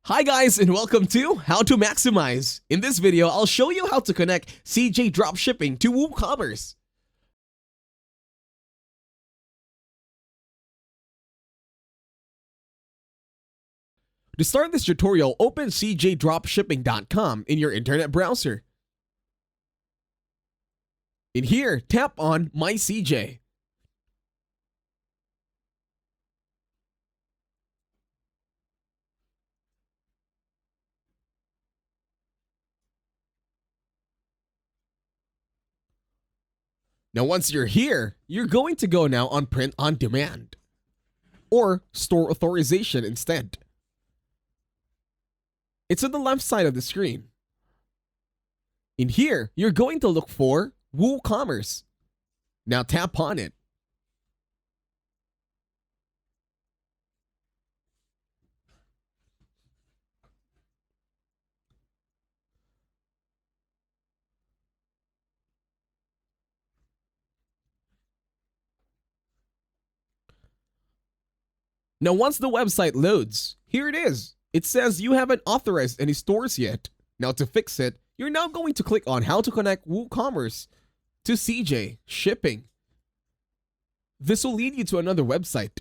Hi guys and welcome to How to Maximize. In this video, I'll show you how to connect CJ Dropshipping to WooCommerce. To start this tutorial, open cjdropshipping.com in your internet browser. In here, tap on My CJ. Now once you're here, you're going to go now on Print on Demand or Store Authorization instead. It's on the left side of the screen. In here, you're going to look for WooCommerce. Now tap on it. Now once the website loads, here it is. It says you haven't authorized any stores yet. Now to fix it, you're now going to click on how to connect WooCommerce to CJ Shipping. This will lead you to another website.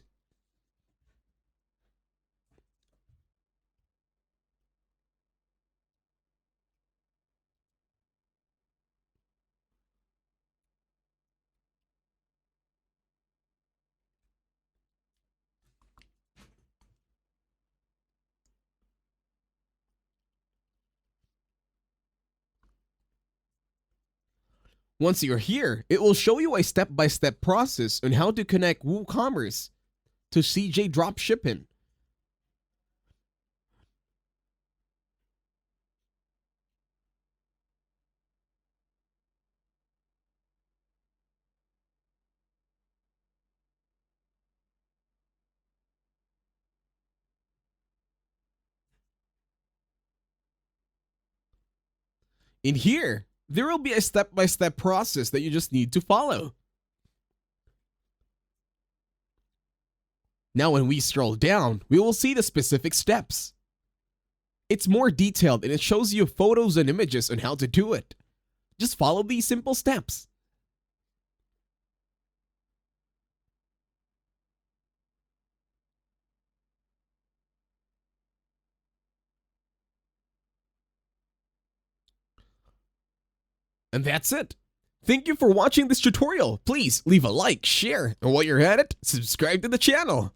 Once you're here, it will show you a step-by-step process on how to connect WooCommerce to CJ Dropshipping. In here, there will be a step-by-step process that you just need to follow. Now when we scroll down, we will see the specific steps. It's more detailed and it shows you photos and images on how to do it. Just follow these simple steps. And that's it. Thank you for watching this tutorial. Please leave a like, share, and while you're at it, subscribe to the channel.